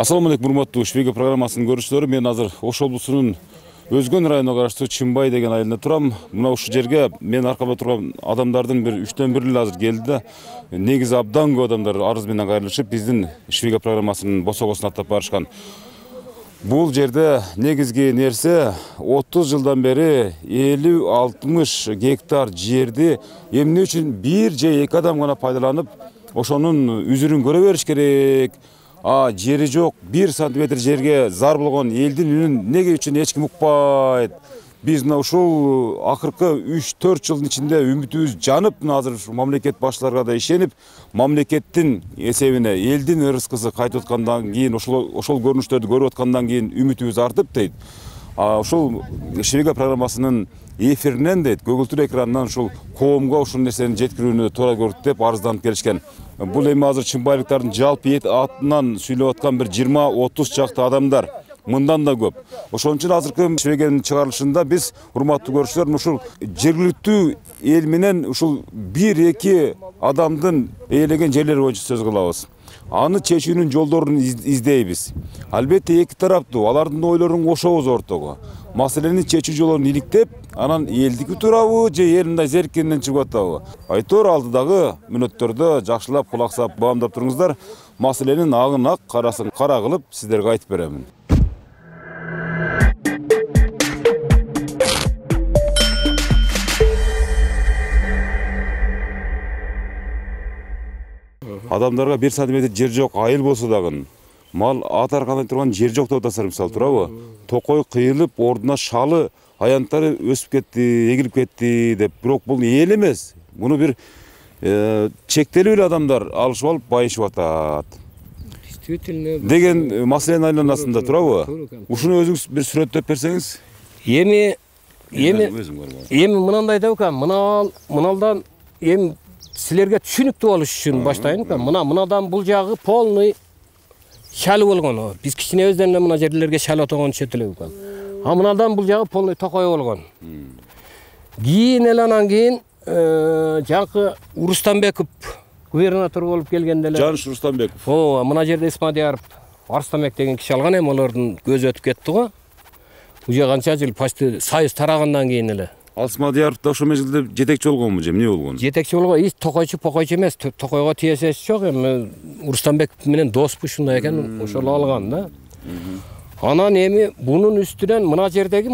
Assalamu алейкум, урматтуу Швейга программасынын көрүүчүлөрү. Мен азыр Ош облусунун Өзгөн районуна караштуу Чимбай деген айылында турам. Мына ушул жерге мен аркамда турган адамдардын бир 3-төн 1 азыр келди да. Негизи абдан көп адамдар арыз менен кайрылышып, биздин Швейга программасынын босогосун аттап барышкан. Бул жерде негизги нерсе 30 жылдан бери 50-60 гектар жерди эмне үчүн бир же эки адам гана пайдаланып, ошонун үзүрүн көрө бериш керек. Жери жок, 1 сантиметр жерге зар болгон элдин үнүн неге үчүн эч ким укпайт? Биз мына ушул акыркы 3-4 жылдын ичинде үмүтүбүз жанып, азыр мамлекет башчыларга да ишенип, мамлекеттин эсебине элдин ырыскысы кайтып аткандан кийин, ошол көрүнүштөрдү көрүп аткандан кийин үмүтүбүз артып дейт. Ушул Швейга программасынын эфиринен дейт, көгүлтүр экранынан ушул коомго ушул нерсени жеткирүүнү туура көрдүк деп арызданып келишкен. Бул эми азыр чымбайлыктардын жалпы атынан сүйлөп аткан бир 20-30 чакты адамдар, мындан да көп. Ошон үчүн азыркы Швейганын чыгарылышында биз, урматтуу көрүүчүлөр, ушул жергиликтүү эл менен ушул 1-2 адамдын ээлеген жерлери боюнча сөз кылабыз. Аны чечүүнүн жолдорун издейбиз. Албетте эки тараптуу, алардын ойлорун кошобуз ортого. Маселени чечүү жолун иликтеп, анан элдики турабы же эл мындай зеркинден чыгып атабы? Айтор алдыдагы мүнөттөрдө жакшылап кулак сап баамдап туруңуздар. Маселенин агын ак, карасын кара кылып сиздерге айтып беремин. Адамдарга 1 сантиметр жер жок, айыл болсо дагы, мал ат аркандай турган жер жок деп атасыздар, мисалы турабы? Токой кыйылып, ордуна шалы аянттары өсүп кетти, эгилип кетти деп, бирок бул эл эмес. Муну бир чектелүү эле адамдар алышып алып байышып атат. Действительно деген маселенин айланасында турабы? Ушуну өзүңүз бир сүрөттөп берсеңиз? Эми мынандай деп экен, мыналдан эми силерге түшүнүктүү болуш үчүн баштайын экен. Мынадан бул жагы полный шалы болгон. Биз кичинебизден эле мына жерлерге шалы отогон түшөт элек экен. Мынадан бул жагы полный токой болгон. Кийин эле анан кийин жаңкы Рустамбеков губернатор болуп келгенде эле. Жаныш Рустамбеков. Мына жерде Исмадияров, Арстамбек деген киши алган, эми алардын көзү өтүп кетти го. Уже канча жыл почти союз тарагандан кийин эле. Асмадияров да ошол мезгилде жетекчи болгонбу же эмне болгон? Жетекчи болгон, токойчу покойчу эмес, токойго тиешеси жок. Эми Рустамбек менен доспу, ушундай экен, ошол алган да. Анан эми бунун үстүнөн мына жердеги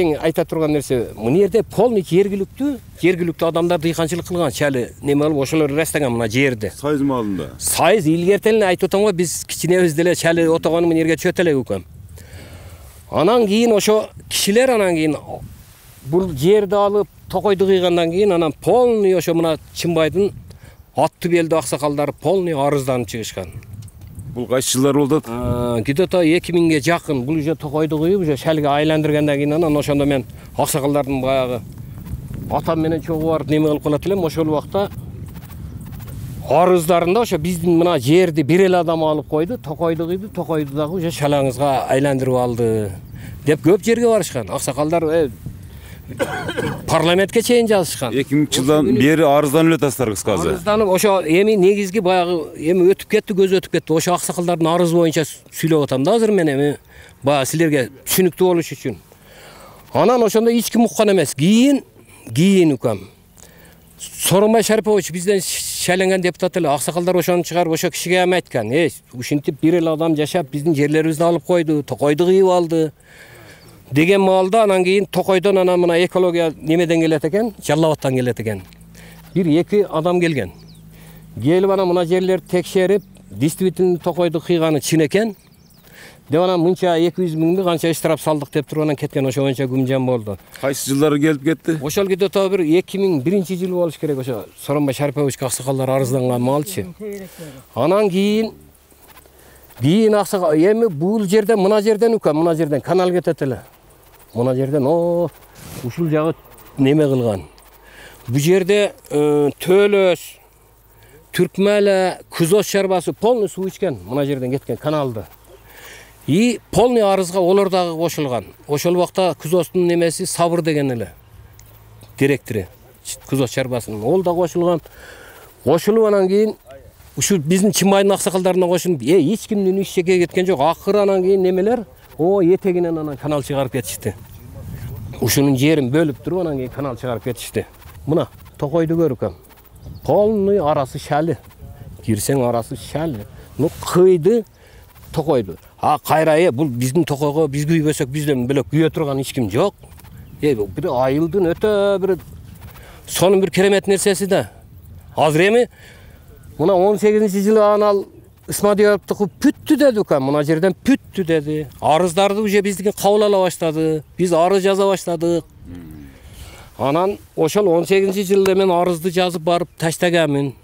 эң айта турган нерсе, мына жерде полный жергиликтүү адамдар дыйканчылык кылган, чалы неме болуп ошолор растаган мына жерде. Сайыз маалында. Сайыз илгертен эле айтып атам го, биз кичинебизде эле чалы отогону мына жерге түшөт элек экен. Анан кийин ошо кишилер бул жерди алып токойду кыйгандан кийин анан полный ошо мына Чымбайдын атты белдүү аксакалдары полный арызданып чыгышкан. Бул кайсы жылдар болду? Где-то 2000ге жакын бул уже токойду кыйып, уже шалга айландыргандан кийин анан ошондо мен аксакалдардын баягы атам менен чогуу барып неме кылып калат элем. Ошол убакта арыздарында ошо биздин мына жерди бир эле адам алып койду, токойду кыйды, токойду дагы уже шалаңызга айландырып алды деп көп жерге барышкан. Аксакалдар парламентке чейин жазышкан. 2000 жылдан бери арызданып эле атасыздар кыскасы. Арызданып ошо эми негизги баягы эми өтүп кетти, көзү өтүп кетти. Ошо аксакалдардын арызы боюнча сүйлөп атам да азыр мен, эми баягы силерге түшүнүктүү болуш үчүн. Анан ошондо эч ким уккан эмес. Кийин укам. Сооронбай Шарипович бизден шайленген депутат эле. Аксакалдар ошону чыгарып ошо кишиге эми айткан. Ушинтип бир эле адам жашап биздин жерлерибизди алып койду, токойду кыйып алды деген маалда анан кийин токойдон анан мына экология немеден келет экен, Жалал Абадтан келет экен. 1-2 адам келген. Келип анан мына жерлерди текшерип, действительно токойду кыйганы чын экен деп анан мынча 200 миңди канча штраф салдык деп туруп анан кеткен. Ошо боюнча күмжан болду. Кайсы жылдары келип кетти? Ошол где-то бир 2001-жыл болуш керек. Ошо Сооронбай Шариповичке аксакалдар арызданган маалчы. Анан кийин аксакал эми бул жерде мына жерден канал кетет эле. Мына жерден ушул жагы неме кылган. Бу жерде Төлөс, Түркмеле, Күзөс чарбасы полный суу ичкен, мына жерден кеткен каналды. Полный арызга олор дагы кошулган. Ошол убакта Күзөстүн немеси Сабыр деген эле директору Күзөс чарбасынын, ол да кошулган. Кошулуп анан кийин Ушул биздин Чимбайдын аксакалдарына кошуп, эч кимдин иш чекке кеткен жок. Акыры анан кийин немелер, этегинен анан канал чыгарып кетишти. Ушунун жерин бөлүп туруп анан кийин канал чыгарып кетишти. Мына токойду көрүкөм. Полный арасы шалы. Кирсең арасы шалы. Ну кыйды токойду. Кайра бул биздин токойго биз күйбөсөк бизден бөлөк күйө турган эч ким жок. Бир айылдын өтө бир сонун бир керемет нерсеси да. Азыр эми мына 18-жылы анал Исмадияровдуку бүттү деди укам. Мына жерден бүттү деди. Арыздарды уже биздики кабыл ала баштады. Биз арыз жаза баштадык. Анан ошол 18-жылы мен арызды жазып барып таштаганмын.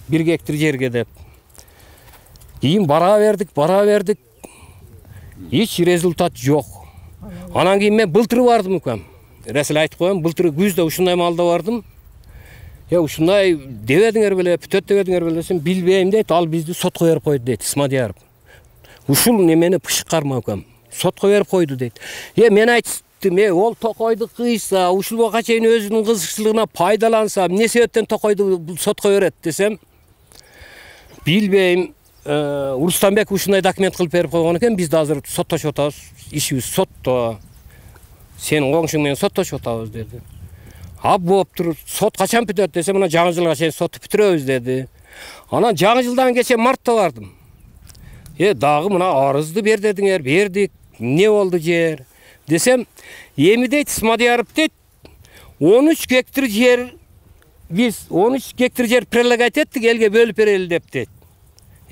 1 гектар жерге деп. Кийин бара бердик. Эч результат жок. Анан кийин мен былтыр бардым укам. Расыл айтып коем, былтыр күздө ушундай малда бардым. Ушундай дебедиңер беле, бүтөт дебедиңер беле десем, билбейм дейт, ал бизди сотко берип койду дейт, Исмадияров. Ушул немени пышыккарма укам. Сотко берип койду дейт. Мен айттым, ол токойду кыйса, ушулга чейин өзүнүн кызыкчылыгына пайдаланса, эмне себептен токойду сотко берет десем, билбейм. Урустамбек ушундай документ кылып берип койгон экен, биз да азыр соттошуп атабыз, ишибиз сотто. Сенин коңшуң менен соттошуп атабыз деди. Болуптур, сот качан бүтөт десе, мына жаңы жылга чейин соту бүтүрөбүз деди. Анан жаңы жылдан кече мартта бардым. Дагы мына арызды бер дедиңер, бердик. Не болду жер? Десем, эми дейт Исмадияров дейт, 13 гектар жер биз 13 гектар жер предлагать эттик, элге бөлүп берели деп дейт.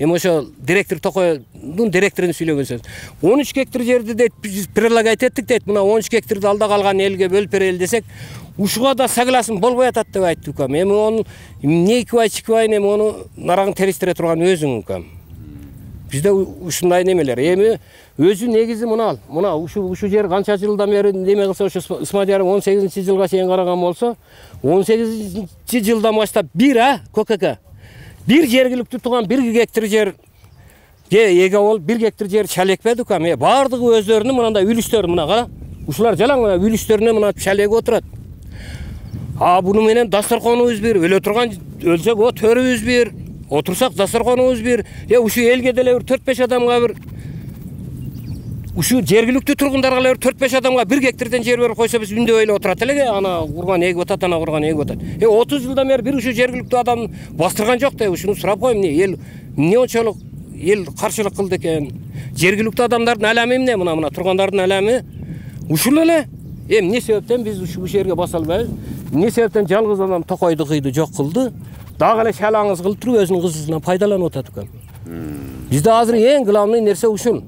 Ошо директор Токойдун директорунун сүйлөгөн сөз. 13 гектар жерди дейт биз предлагать эттик дейт. Мына 13 гектарды алда калган элге бөлүп берели десек, ушуга да согласен болбой атат деп айтты укам. Эми ону эмне чикбай эми ону нарагын териштире турган өзүң укам. Бизде ушундай немелер. Эми өзү негизи мына ушу жер канча жылдан бери неме кылса, ошо Исмадияров 18-жылга чейин караган болсо, 18-жылдан баштап көкөкө бир жергиликтүү турган 1 гектар жер эге болуп 1 гектар жер чалекпеди укам. Бардыгы өздөрүнүн мындай үлүстөрү мына кара. Ушулар жалаң мына үлүстөрүнө мына чалегип отурат. Буну менен дасторконубуз бир, өлө турган өлсөк төрүбүз бир, отурсак дасторконубуз бир. Ушу элге деле 4-5 адамга бир ушу жергиликтүү тургундарга эле 4-5 адамга 1 гектардан жер берип койсо биз үндөй эле отурат элеге, ана курган эгип атат, ана курган эгип атат. 30 жылдан бери бир ушу жергиликтүү адам бастырган жок да, ушуну сурап коем, эл эмне ончолук эл каршылык кылды экен? Жергиликтүү адамдардын алами эмне? Мына тургандардын алами ушул эле. Эмне себептен биз ушул жерге баса албайбыз? Эмне себептен жалгыз адам Токойду кыйды жок кылды? Дагы эле шалаңыз кылып туруп өзүнүн кызына пайдаланып атат экен. Бизде азыр эң главный нерсе ушул.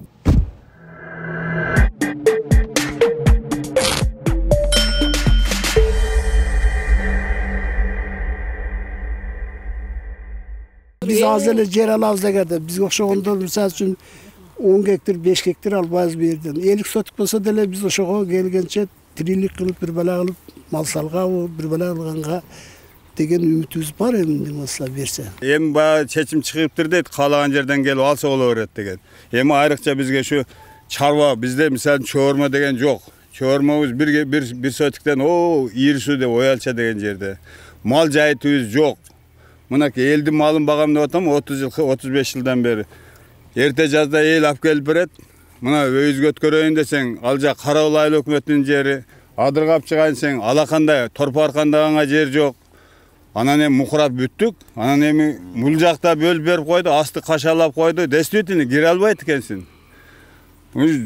Biz azır ele yer alabız degende, biz okşoğunda misal üçün 10 gektir, 5 gektir albayız bir yerden. Elik sotuk bolsa dele biz oşoğa gelgençe trilik kılıp bir bela kılıp mal salga o bir bela alganга деген ümitimiz var emin mesela verse. Hem bayağı seçim çıkıptır deyit, kalagan yerden gelip alsa olaveret degen. Hem ayrıca bizge şu çarva, bizde misal çoğurma degen yok. Çoğurmamız bir sotuktan o iyirsu de oyalça degen yerde. Mal jayıtыбыз yok. Mınaki eldi malın bağım da otam 35 yıldan beri. Erte жазда el ap gelip beret. Mına öz götköreyim desen alacak Karaoğlaylı hükümetinin yeri. Adırgap çıkan sen alakanda, torparkandağına yer yok. Anan hem muhurap büttük. Anan hem mulcakta böl berip koydu, astı kaşalap koydu. Destütini gir albaydı kensin.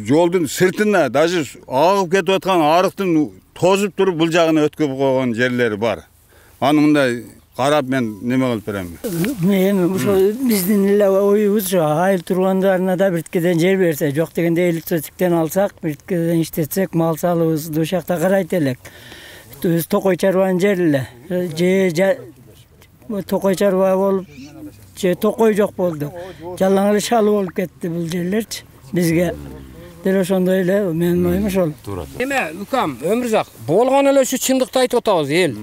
Yoldun sırtında, даже ağıp ketip atkan arıktın tozup durup bulcağına ötküp koygan yerleri var. Anımda qarap men neme kılıp berem. Bizdin illa oyubuz şu ayıl turgandarına da birtkeden yer berse, yok degende elik sotikten alsak, birtkeden iştetsek, mal salыбыз duşakta karayt elek. Tokoy çarvanın yerle. Tokoy çarva olup, tokoy jok boldu. Jalan şalı olup ketdi bu yerler bizge. Dele ошондой эле менин оюм ошол. Эме, укам, Өмүрзак, болгон эле ушу чындыкты айтып атабыз эл.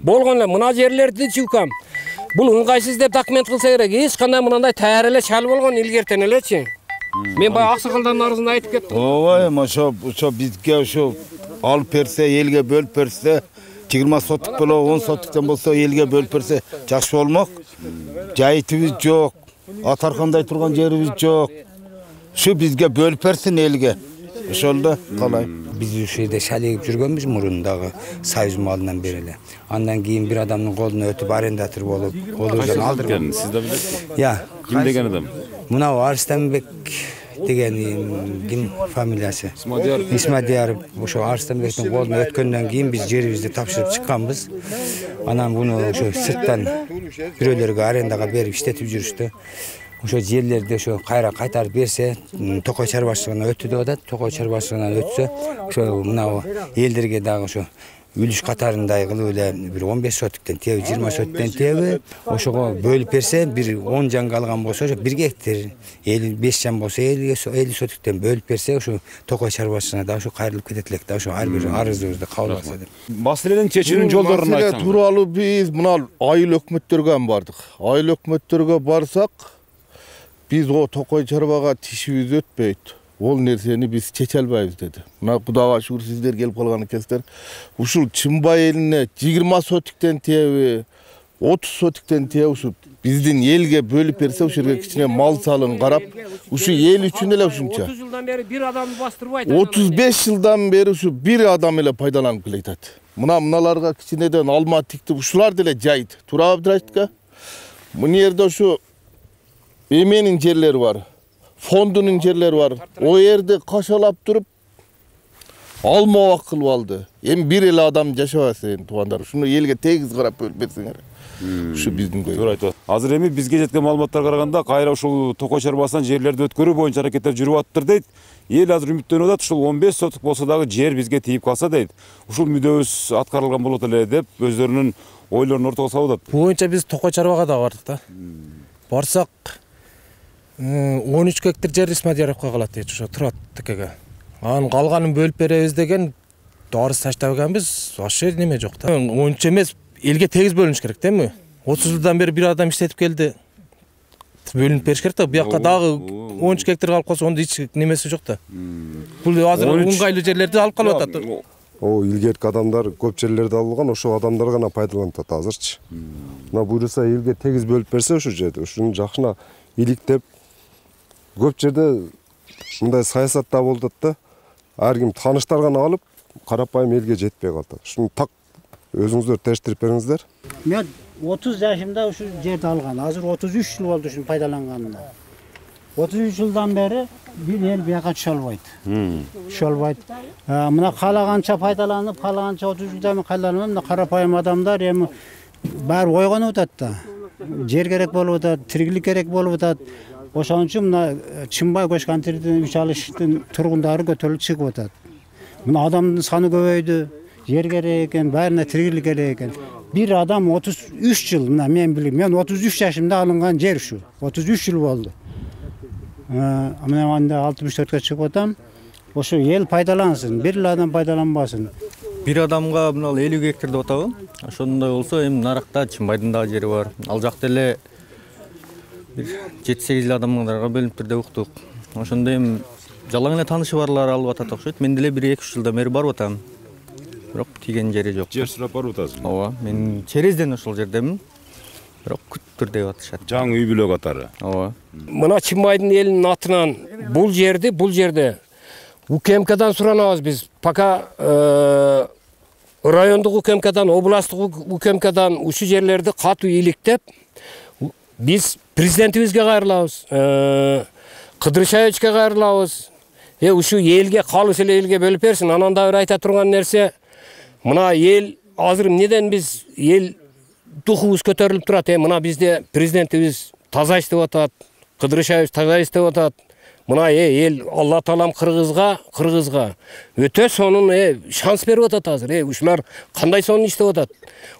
Болгон эле мына жерлерди укам. Бул ыңгайсыз деп документ кылса керек. Эч кандай мындай таяр эле чал болгон илгертен элечи. Мен бай аксакалдардын арызында айтып кеттим. Ооба, ошо бизге ошо алып берсе, элге бөлүп берсе, 20 сотук боло, 10 сотуктан болсо элге бөлүп берсе жакшы болмок. жайытыбыз жок, атаркандай турган жерибиз жок. Şu bizge bölüp bersin elge. Ошол да калай. Биз ушу жерде шалегип жүргөнбүз мурундагы союз малынан бери эле. Андан кийин бир адамдын колуна өтүп арендатор болуп, ол өзүн алдырган. Сиз да билесиз. Я, Ким деген адам? мынау Арыстанбек деген ким фамилиясы? Исмадияров. Ошо Арыстанбектин колуна өткөндөн кийин биз жерибизди тапшырып чыкканбыз. Анан буну ошо сырттан бирөөлөргө арендага берип иштетип жүрүштү. Ошо жерлерди ошо кайра кайтарып берсе, токой чарбашчылыгына өттү деп атат. Токой чарбашчылыгынан өтсө, ошо мынау элдерге дагы ошо үлүш катарындай кылып эле бир 15 сотиктен теби, 20 сотиктен теби, ошого бөлүп берсе, бир 10 жан калган болсо, ошо 1 гектар, 55 жан болсо 50 сотиктен бөлүп берсе, ошо токой чарбашчылыгына да ошо кайрылып кетет элек да, ошо ар бир арыздыбызды кабыл алса деп. Маселенин чечүүнүн жолдорун Маселе айтсаңыз. тууралуу биз мына айыл өкмөттөргө бардык. Айыл өкмөттөргө барсак, биз о токой чарбага тишибиз өтпөйт. Ол нерсени биз чече албайбыз деди. Мына Кудайга шүгүр сиздер келип калган экенсиздер. Ушул Чымбай элине 20 сотиктен теби, 30 сотиктен теби ушу биздин элге бөлүп берсе, ушул жерге кичине мал салын карап, ушу эл үчүн эле ушунча. 30 жылдан бери бир адамды бастырбайт. 35 жылдан бери ушу бир адам эле пайдаланып келатат. Мыналарга кичинеден алма тиктип, ушулар деле жайыт. Тура Абдырашевка. Мына жерде ушу эменин жерлери бар. Фондунун жерлери бар. О жерде кашалап туруп алма бак кылып алды. Эми бир эле адам жашабасын туугандар. Шуну элге тегиз карап бөлүп берсеңер. Ушу биздин көй. Туура айтып. Азыр эми бизге жеткен маалыматтарга караганда кайра ушул токой чарбасынан жерлерди өткөрүү боюнча аракеттер жүрүп атыптыр дейт. Эл азыр үмүттөнүп атат, ушул 15 сотук болсо дагы жер бизге тийип калса дейт. Ушул мүдөөбүз аткарылган болот эле деп өздөрүнүн ойлорун ортого салып атат. Боюнча биз токой чарбага да бардык да. Барсак 13 гектар жер Исмадияровго калат дейт, ошо турат текеге. Анын калганын бөлүп беребиз деген дарыз таштабаганбыз, вообще неме жок да. 13 эмес, элге тегиз бөлүнүш керек да эми. 30 жылдан бери бир адам иштетип келди. Бөлүнүп бериш керек да. Буякка дагы 13 гектар калып калса, онда эч немеси жок да. Бул азыр уңгайлуу жерлерди алып калып атат. О илгерки адамдар көп жерлерди алган, ошо адамдар гана пайдаланат азырчы. Мына буюрса элге тегиз бөлүп берсе ошо жерди, ушуну жакшына иликтеп көп жерде мындай саясатта болот да. Ар ким тааныштар гана алып, карапайым элге жетпей калат. Шуну так өзүңүздөр тештирип бериңиздер. Мен 30 жашымда ушу жерди алган. Азыр 33 жыл болду ушуну пайдаланганына. 33 жылдан бери бир эл бияка түшө албайт. Түшө албайт. Мына каалаганча пайдаланып, каалаганча 30 жылдан пайдаланып, мына карапайым адамдар эми баары ойгонуп атат да. Жер керек болуп атат, тирилик керек болуп атат. Ошон үчүн мына Чымбай Көчкантирдин 3 алыштын тургундары көтөрүлүп чыгып атат. Мына адамдын саны көбөйдү, жер керек экен, баарына тирилик керек экен. Бир адам 33 жыл, мына мен билем, мен 33 жашымда алынган жер ушу. 33 жыл болду. Мына анда 64-кө чыгып атам. Ошо эл пайдалансын, бир эле адам пайдаланбасын. Бир адамга мына 50 гектар деп атабы. Ошондой болсо эми наракта Чымбайдын дагы жери бар. Ал жакта эле 7-8 адамдарга бөлүнүптүр деп уктук. Ошондо эми жалаң эле таанышы барлар алып атат окшойт. Мен деле 1-2 жылдан бери барып атам. Бирок тийген жери жок. Жер сурап барып атасыз. Ооба, мен черезден ошол жердемин. Бирок күттүр деп атышат. Жаңы үй бүлө катары. Ооба. Мына Чымбайдын элинин атынан бул жерде УКМКдан суранабыз биз. Пока райондук УКМКдан, областтык УКМКдан ушу жерлерди катуу иликтеп, биз президентибизге кайрылабыз, Кыдыршаевичке кайрылабыз. Ушу элге калыс эле элге бөлүп берсин. Анан да бир айта турган нерсе, мына эл азыр эмнеден биз эл духубуз көтөрүлүп турат. Мына бизде президентибиз таза иштеп атат, Кыдыршаевич таза иштеп атат. Мына эл Алла таалам кыргызга өтө сонун шанс берип атат азыр. Ушулар кандай сонун иштеп атат.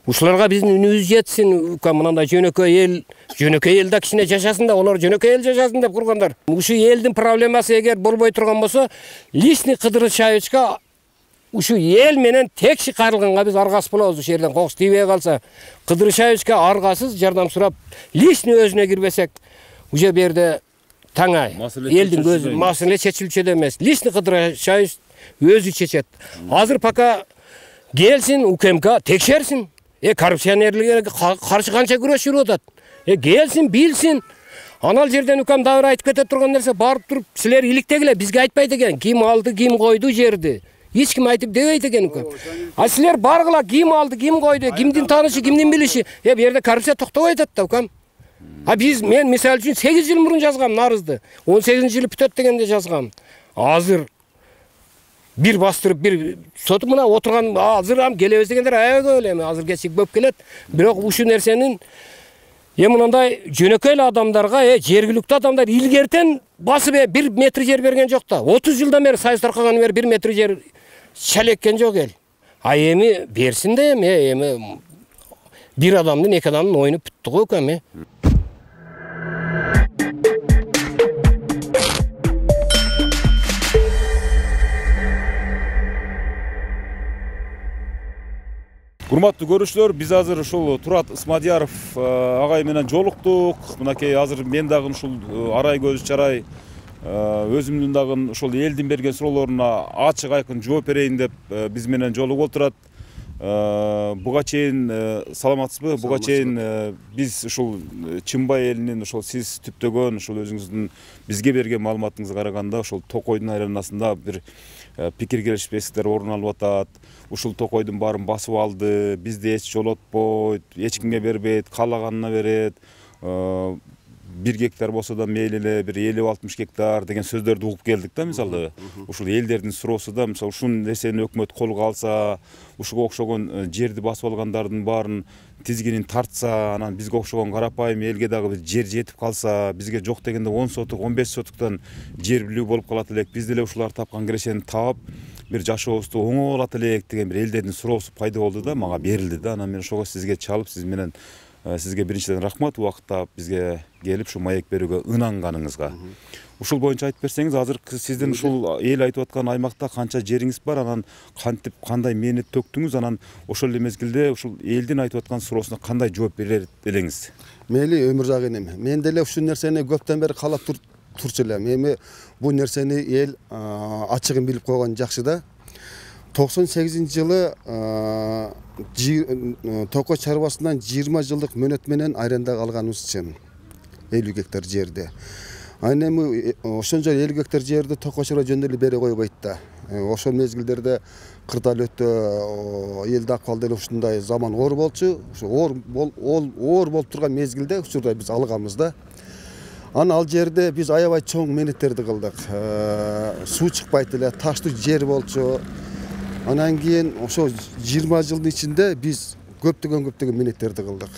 Ушуларга биздин үнүбүз жетсин. Мындай жөнөкөй эл да кичине жашасын да, олар жөнөкөй эл жашасын деп кургандар. Ушу элдин проблемасы эгер болбой турган болсо, личный Кыдыршаевичке ушу эл менен текши кайрылганга биз аргасыз болобуз. Ушу жерден кокус тийбей калса, Кыдыршаевичке аргасыз жардам сурап, личный өзүнө кирбесек, уже берде таңай. Элдин көзү маселе чечилчү эмес. Личный Кыдыршаевич өзү чечет. Азыр пока келсин, УКМК текшерсин. Коррупционерлерге каршы канча күрөш жүрүп атат. Gelsin, bilsin. Anal жерден үкем давыр айтып кете турган нерсе барып туруп силер иликтегиле бизге айтпайт экен. Ким алды, ким койду жерди. Эч ким айтып дебейт экен үкем. А силер баргыла ким алды, ким койду, кимдин таанышы, кимдин билиши. Бу жерде коррупция токтобой атат да үкем. Мен мисалы үчүн 8 жыл мурун жазгам нарызды. 18-жылы бүтөт дегенде жазгам. Азыр бир бастырып, бир соту мына отурган азыр ам келебиз дегендер аябай эле азыр кечик көп келет. Бирок ушул нерсенин мындай жөнөкөй эле адамдарга, жергиликтүү адамдар илгертен басып 1 метр жер берген жок да. 30 жылдан бери сайыс таркагандан бери 1 метр жер чалеккен жок эл. Эми берсин да эми бир адамдын, эки адамдын оюну бүттү го экен. Урматтуу көрүүчүлөр, биз азыр ушул Турат Исмадияров агай менен жолуктук. Мынакей азыр мен дагы ушул арай көз чарай өзүмдүн дагы ушул элдин берген суроолоруна ачык айкын жооп берейин деп биз менен жолугуп отурат. Буга чейин саламатсызбы? Буга чейин биз ушул Чымбай элинин ушул сиз түптөгөн ушул өзүңүздүн бизге берген маалыматыңызга караганда ушул Токойдун айланасында бир пикир келишпестиктер орун алып атат. Ушул Токойдун баарын басып алды, бизди эч жолотпойт, эч кимге бербейт, каалаганына берет. 1 гектар болсо да мейли эле бир 50-60 гектар деген сөздөрдү угуп келдик да, мисалы. Ушул элдердин суроосу да, мисалы ушул нерсени өкмөт колго алса, ушуга окшогон жерди басып алгандардын баарын тизгинин тартса, анан бизге окшогон карапайым элге дагы бир жер жетип калса, бизге жок дегенде 10 сотук, 15 сотуктан жер билүү болуп калат элек. Биз деле ушулар тапкан кирешени таап, бир жашообузду оңой алат элек деген бир элдердин суроосу пайда болду да, мага берилди да. Анан мен ошого сизге чалып, сиз менен сизге биринчиден рахмат убакытта бизге келип ушу маек берүүгө ынанганыңызга. Ушул боюнча айтып берсеңиз, азыр сиздин ушул эл айтып аткан аймакта канча жериңиз бар, анан кантип кандай мээнет төктүңүз, анан ошол эле мезгилде ушул элдин айтып аткан суроосуна кандай жооп берер элеңиз? Мейли Өмүрзак энем, мен деле ушул нерсени көптөн бери каалап турчу элем. Эми бул нерсени эл ачыгын билип койгон жакшы да. 98-жылы Токой чарбасынан 20 жылдык мөөнөт менен арендага алганыбыз чын. 50 гектар жерди. Анан эми ошончо 50 гектар жерди Токой чарба жөндөп эле бере койбойт да. Ошол мезгилдерде кырдаал өтө элди акыбал деле ушундай заман оор болчу. Ушу оор болуп турган мезгилде учурда биз алганбыз да. Анан ал жерде биз аябай чоң мээнеттерди кылдык. Суу чыкпайт эле, таштуу жер болчу. Анан кийин ошо 20 жылдын ичинде биз көптөгөн мээнеттерди кылдык.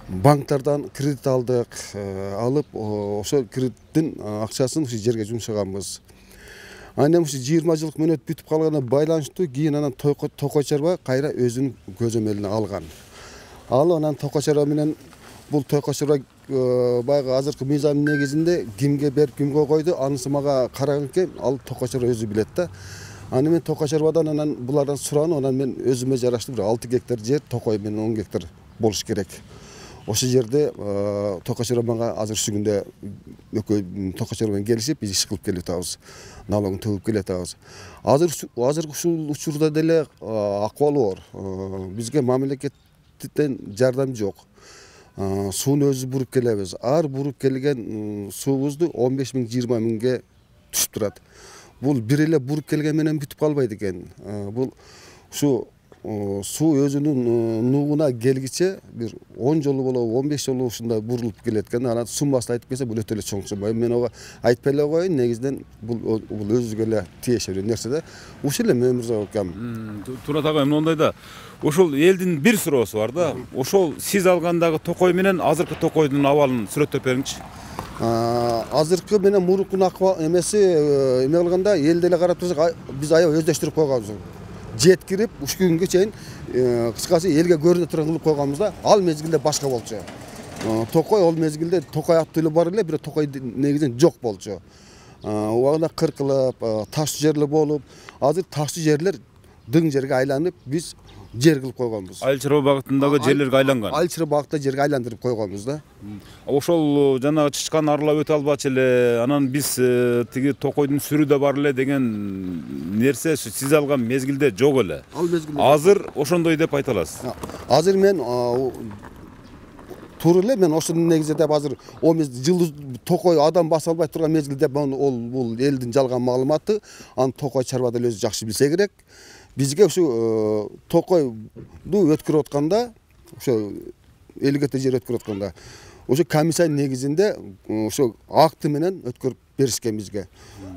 Банктардан кредит алдык, алып ошо кредиттин акчасын ушу жерге жумшаганбыз. Анан ушу 20 жылдык мөөнөт бүтүп калганына байланыштуу кийин анан Токой чарба кайра өзүнүн көзөмөлүнө алган. Ал анан Токой чарба менен бул Токой чарба баягы азыркы мыйзамдын негизинде кимге берип кимге койду, анысы мага караган экен, ал Токой чарба өзү билет да. Анан мен Токой чарбадан анан булардан суранып, анан мен өзүмө жараштуу бир 6 гектар жер Токой менен 10 гектар болуш керек. Ошо жерде Токой чарба мага азыр ушул күндө экөө Токой чарба менен келишип биз иш кылып келип атабыз. Налогун төлөп келип атабыз. Азыр ушул учурда деле акыбал оор. Бизге мамлекеттен жардам жок. Сууну өзү буруп келебиз. Ар буруп келген суубузду 15 миң 20 миңге түшүп турат. Бул бир эле буруп келген менен бүтүп калбайт экен. Бул ушу суу өзүнүн нугуна келгиче бир 10 жолу болобу 15 жолу ушундай бурулуп келет экен. Анан суммасын айтып келсе бул өтө эле чоң сумма. Мен ого айтпай эле коеюн, негизинен бул өзүгө эле тиешелүү нерсе да. Ушул эле Өмүрзак акам. Турат агай, мындай да. Ошол элдин бир суроосу бар да. Ошол сиз алгандагы Токой менен азыркы Токойдун абалын сүрөттөп бериңичи. Азыркы менен мурункунун акыбал эмеси эме кылганда эл деле карап турсак биз аябай өздөштүрүп койгонбуз. Жеткирип ушул күнгө чейин кыскасы элге көрүнө турган кылып койгонбуз да. Ал мезгилде башка болчу. Токой ол мезгилде Токой аттуу эле бар эле, бирок Токой негизинен жок болчу. Убагында кыркылып, таштуу жерлер болуп, азыр таштуу жерлер дың жерге айланып биз жер кылып койгонбуз. Айыл чарба багытындагы жерлерге айланган. Айыл чарба багытта жерге айландырып койгонбуз да. Ошол жанагы чычкан арылап өтө албачу эле, анан биз тиги Токойдун сүрүдө бар эле деген нерсе сиз алган мезгилде жок эле. Ал мезгилде азыр ошондой деп айта аласыз. Азыр мен туура эле. Мен ошонун негизинде азыр о жылы токой адам баса албай турган мезгилде бул элдин жалган маалыматы. Аны токой чарба деле өзү жакшы билсе керек. Бизге ушу токойду өткөрүп атканда, ошо 50 гектар жер өткөрүп атканда, ошо комиссия негизинде ошо акты менен өткөрүп беришкен бизге.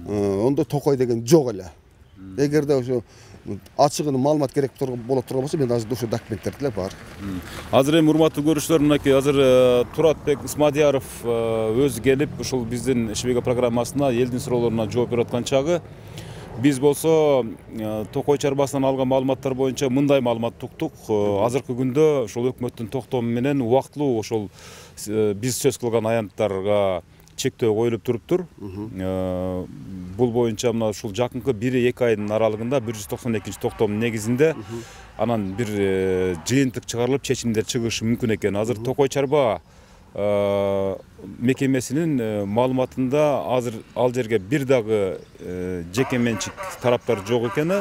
Ондо токой деген жок эле. Эгерде ошо ачыгын маалымат керек боло турган болсо, мен азыр ошо документтер деле бар. Азыр эми урматтуу көрүүчүлөр, мынакей азыр Туратбек Исмадияров өзү келип ушул биздин ШБГ программасына элдин суроолоруна жооп берип аткан чагы. Биз болсо токой чарбасынан алган маалыматтар боюнча мындай маалымат туктук. Азыркы күндө ошол өкмөттүн токтому менен убактылуу ошол биз сөз кылган аянттарга чектөө коюлуп туруптур. Бул боюнча мына ушул жакынкы 1-2 айдын аралыгында 192 токтомдун негизинде анан бир жыйынтык чыгарылып чечимдер чыгышы мүмкүн экен. Азыр токой чарба мекемесинин маалыматында азыр ал жерге бир дагы жеке менчик тараптар жок экени.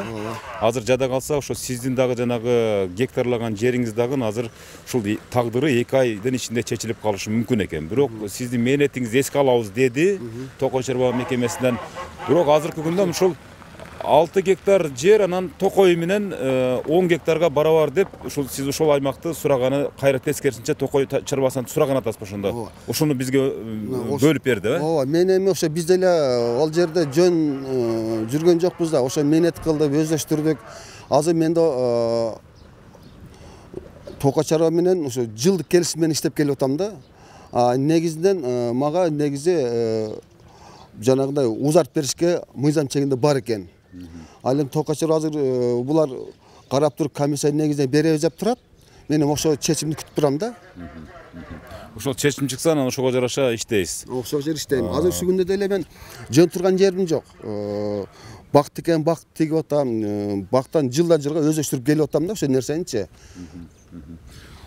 Азыр жада калса ошо сиздин дагы жанагы гектарлаган жериңиз дагы азыр ушул тагдыры 2 айдын ичинде чечилип калышы мэмкүн экен. Бирок сиздин мээнетиңизди эске алабыз деди токой чарба мекемесинен. Бирок азыркы күндө ушул 6 гектар жер анан токой менен 10 гектарга барабар деп ушул сиз ошол аймакты сураганы кайра тескерисинче токой чарбасынан сураган атасыз ошондо. Ошону бизге бөлүп берди, ооба. Мен эми ошо биз деле ал жерде жөн жүргөн жокпуз да. Ошо менет кылдык, өздөштүрдүк. Азыр менде токой чарба менен ошо жылдык келишим менен иштеп келип атам да. Негизинен мага жанагындай узарт беришке мыйзам чегинде бар экен. Ал эми токой чарба азыр булар карап туруп комиссия негизинде беребиз деп турат. Мен ошо чечимди күтүп турам да. Ошол чечим чыкса, анан ошого жараша иштейсиз. Ошол жер иштейм. Азыр ушу күндө деле мен жөн турган жерим жок. Бак тикен бак тигип атам. Бактан жылдан жылга өздөштүрүп келип атам да ошо нерсеничи.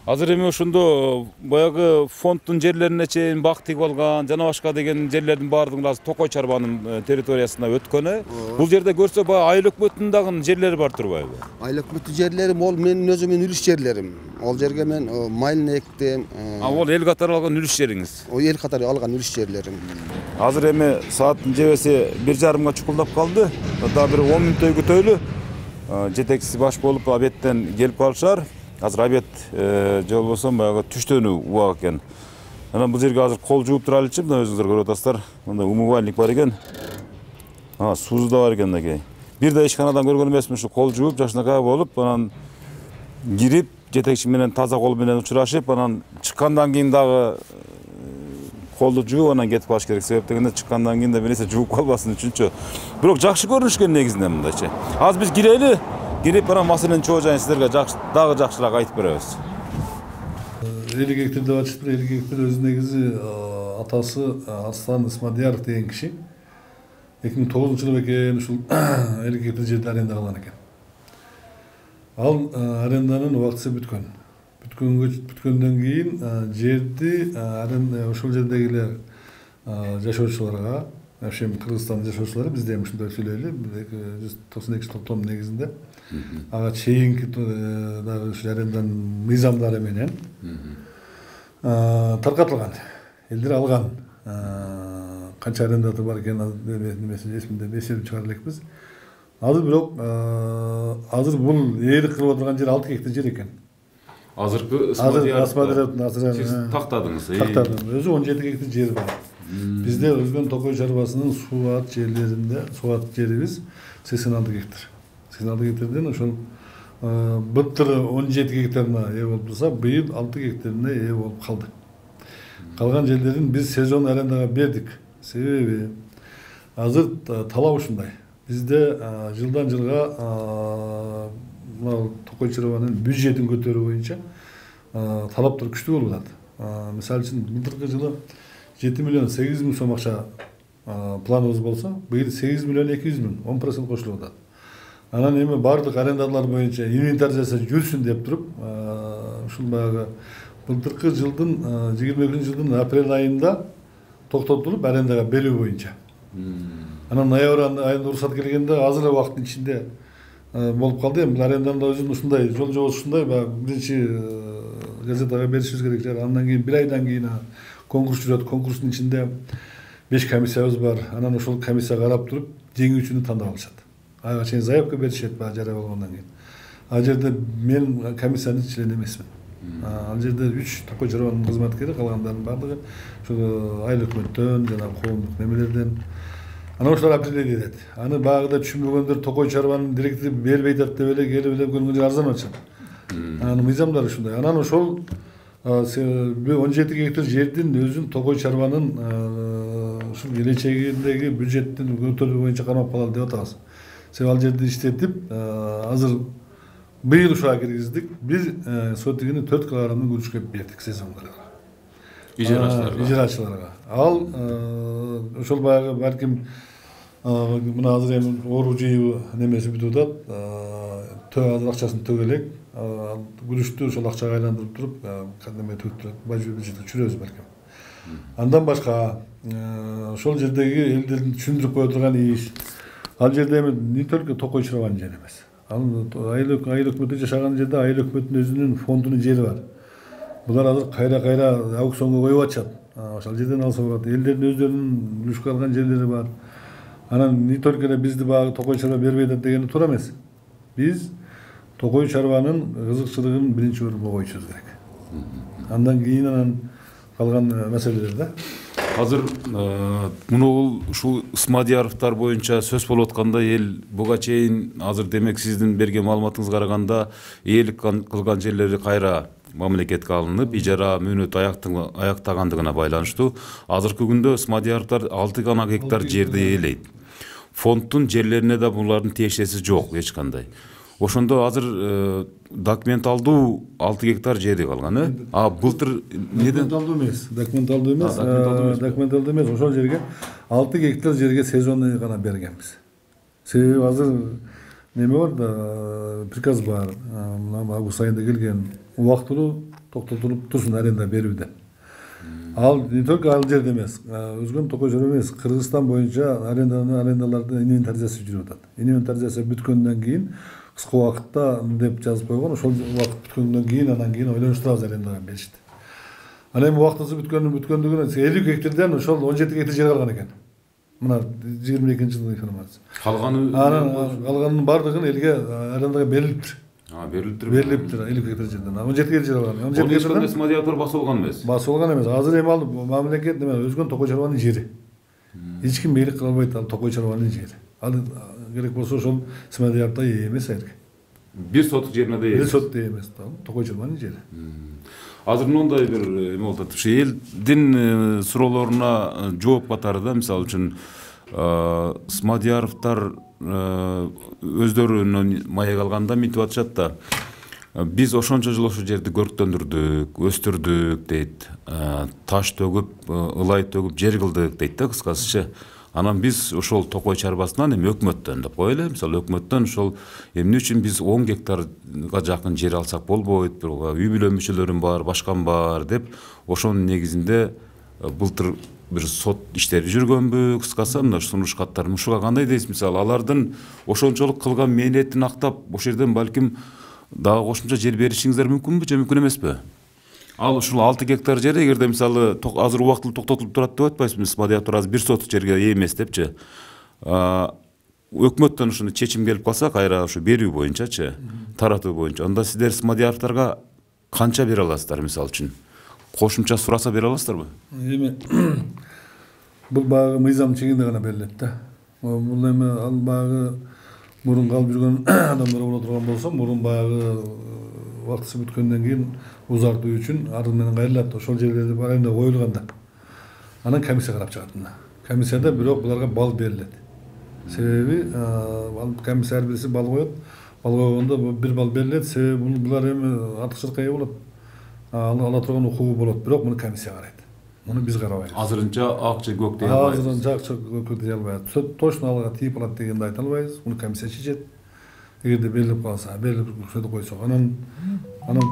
Азыр эми ошондо баягы фонддун жерлерине чейин бак тигип алган жана башка деген жерлердин баардыгы азыр токой чарбанын территориясына өткөнү. Бул жерде көрсө баягы айыл өкмөтүнүн дагы жерлери бар турбайбы? Айыл өкмөттүн жерлери ол менин өзүмдүн үлүш жерлерим. Ал жерге мен майлын эктим. Ол эл катары алган үлүш жериңиз. О эл катары алган үлүш жерлерим. Азыр эми сааттын жебеси 1:30 чукулдап калды. Дагы бир 10 мүнөттөй күтөлү. Жетекчиси баш болуп абеттен келип калышар. Азыр абет же болбосо баягы түштөнүү убак экен. Анан бул жерге азыр кол жууп туралычы, мына өзүңүздөр көрүп атасыздар. Мындай умывальник бар экен. Суусу да бар экен мынакей. Бир да ишканадан көргөн эмесмин, ушу кол жууп, жакшынакай болуп, анан кирип, жетекчи менен таза кол менен учурашып, анан чыккандан кийин дагы колду жууп, анан кетип калыш керек. Себеп дегенде чыккандан кийин да бир нерсе жууп калбасын үчүнчү. Бирок жакшы көрүнүшкөн негизинен мындайчы. Азыр биз кирели. Кирип анан маселенин чоо жайын сиздерге дагы жакшыраак айтып беребиз. 50 гектар деп атышты. 50 гектар өзү негизи атасы Арслан Исмадияров деген киши 2009-жылы экен ушул 50 гектар жерди аренда кылган экен. Ал аренданын убактысы бүткөн. Бүткөндөн кийин жерди ошол жердегилер жашоочуларга, вообще Кыргызстандын жашоочулары бизде ушундай сүйлөйлү, 192 токтом негизинде ага чейинки дагы ушу аренданын мыйзамдары менен таркатылган. Элдер алган. Канча арендаты бар экен эсимде эсебин чыгара элекпиз. Азыр бирок азыр бул ээлик кылып отурган жер 6 гектар жер экен. Азыркы Исмадияровдун тактадыңыз. Тактадым. Өзү 17 гектар жер бар. Бизде Өзгөн токой чарбасынын суат жерлеринде, суат жерибиз 86 гектар. 86 гектардан ошол былтыр 17 гектарына ээ болуп турса, быйыл 6 гектарына ээ болуп калды. Калган жерлерин биз сезон арендага бердик. Себеби азыр талап ушундай. Бизде жылдан жылга токой чарбанын бюджетин көтөрүү боюнча талаптар күчтүү болуп атат. Мисалы үчүн былтыркы жылы 7 миллион 800 миң сом акча планыбыз болсо, быйыл 8 миллион 200 миң, 10% кошулуп атат. Анан эми бардык арендалар боюнча инвентаризация жүрсүн деп туруп, ушул баягы былтыркы жылдын 22-жылдын апрель айында токтотулуп арендага берүү боюнча. Анан ноябрь айында уруксат келгенде азыр убакыттын ичинде болуп калды. Эми арендада өзүнүн ушундай жол жобосу ушундай, биринчи газетага беришибиз керек шығар. Андан кийин 1 айдан кийин конкурс жүрөт. Конкурстун ичинде 5 комиссиябыз бар. Анан ошол комиссия карап туруп жеңүүчүнү тандап алышат. Ага чейин заявка беришет баа жарыя болгондон кийин. Ал жерде мен комиссиянын члени эмесмин. Ал жерде 3 токой чарбанын кызматкери, калгандарынын баардыгы ошо айыл өкмөттөн жана коомдук немелерден. Ана ошолор определение этет. Аны багыда түшүнбөгөндөр токой чарбанын директиви бербей деп эле келип эле көргөн жер арзан атышат. Анын мыйзамдары ушундай. Анан ошол 17 гектар жердин өзүн токой чарбанын ушул келечегиндеги бюджеттин көтөрүү боюнча кармап калалы деп атабыз. Себеби ал жерди иштетип азыр быйыл ушуга киргиздик. Биз сотигини 4 килограммын күрүшкө бердик сезондарга. Ижарачыларга. Ал ошол баягы балким мына азыр эми ору жыйуу немеси бүтүп атат. Азыр акчасын төгөлек. Күрүштү ошол акчага айландырып туруп, кадеме төктүрөт, бюджетке түшүрөбүз балким. Андан башка ошол жердеги элдердин түшүндүрүп кое турган иш. Ал жерде эми не только токой чарбанын жери эмес. Ал айыл өкмөтү жашаган жерде айыл өкмөттүн өзүнүн фондунун жери бар. Булар азыр кайра аукционго коюп атышат. Ошол жерден алса болот. Элдердин өздөрүнүн үлүшкө алган жерлери бар. Анан не только эле бизди багы токой чарба бербейт дегени туура эмес. Биз токой чарбанын кызыкчылыгын биринчи орунга койчубуз керек. Андан кийин анан калган маселелер да. Азыр муну ушул Ысмадияровтар боюнча сөз болуп атканда эл буга чейин азыр демек сиздин берген маалыматыңызга караганда ээлик кылган жерлери кайра мамлекетке алынып, ижара мөөнөтү аяктагандыгына байланыштуу. Азыркы күндө Ысмадияровтар 6 гектар жерди ээлейт. Фонддун жерлерине да булардын тиешеси жок эч кандай. Ошондо азыр документалдуу 6 гектар жери калган, э? Былтыр неден документалдуу эмес, ошол жерге 6 гектар жерге сезонный гана бергенбиз. Себеби азыр неме бар да, приказ бар. Август айында келген убактылуу токтотулуп турсун аренда берүүдө. Ал не только ал жерде эмес, өзгөн токой жер эмес, Кыргызстан боюнча арендаларды инвентаризация жүрүп атат. Инвентаризация бүткөндөн кийин кыска убакытта деп жазып койгон, ошол убакыт бүткөндөн кийин анан кийин ойлонуштурабыз арендага беришти. Анан эми убактысы бүткөндүгүнөн 50 гектардан ошол 17 гектар жер калган экен. Мына 22-жылдын информациясы. Калганынын бардыгын элге арендага берилиптир. Берилиптир 50 гектар жерден. 17 гектар жер калган. 17 гектардан Ысмадияровтар басып алган эмес. Басып алган эмес. Азыр эми ал мамлекет өзгөн токой чарбанын жери. Эч ким мейлик кыла албайт ал токой чарбанын жери. Ал керек болсо ошол Ысмадияровда эмес эрке. Бир сотук жерине да эмес. Бир сотук эмес, токой чарбанын жери. Азыр мындай бир эме болуп атат. Ушу элдин суроолоруна жооп катары да, мисалы үчүн Ысмадияровтар өздөрүнөн маек алганда мынтип атышат да. Биз ошончо жыл ошол жерди көрктөндүрдүк, өстүрдүк дейт. Таш төгүп, ылай төгүп жер кылдык дейт да, кыскасыча. Анан биз ошол токой чарбасынан эми өкмөттөн деп коелу. Мисалы өкмөттөн ошол эмне үчүн биз 10 гектарга жакын жер алсак болбойт, үй бүлө мүчөлөрүм бар, башкам бар деп ошонун негизинде былтыр бир сот иштери жүргөнбү, кыскасы мына сунуш каттар. Ушуга кандай дейсиз? Мисалы алардын ошончолук кылган мээнетин актап, ошол жерден балким дагы кошумча жер беришиңиздер мүмкүнбү же мүмкүн эмеспи? Ал ушул 6 гектар жер эгерде мисалы азыр убактылуу токтотулуп турат деп атпайсызбы? Ысмадияровтар азыр 1 сотук жерге ээ эмес депчи. Өкмөттөн ушуну чечим келип калса, кайра ушу берүү боюнчачы, таратуу боюнча, анда сиздер Ысмадияровтарга канча бере аласыздар мисалы үчүн? Кошумча сураса бере аласыздарбы? Эми бул багы мыйзам чегинде гана берилет да. Бул эми ал багы мурун калып жүргөн адамдар боло турган болсо, мурун багы убактысы бүткөндөн кийин узартуу үчүн арын менен кайрылат. Ошол жерлерди аренда коюлганда. Анан комиссия карап чыгат мына. Комиссияда бирок буларга бал берилет. Себеби комиссия ар бирisi бал коет. Бал койгондо бир бал берилет. Себеби булар эми артыкчылыкка ээ болот. Ала турган укугу болот, бирок муну комиссия карайт. Муну биз карабайбыз. Азырынча ак же көк дей албайбыз. Азырынча ак же көк дей албайбыз. Точно алга тийип калат дегенди айта албайбыз. Муну комиссия чечет. Эгерде берилип калса, берилип койсок, анан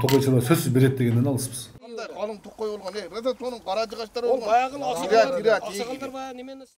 токой чарба сөзсүз берет дегенден алыспыз. Алың токой болгон, тоның кара жыгачтар болгон. Ол баягы аксакалдар баягы немени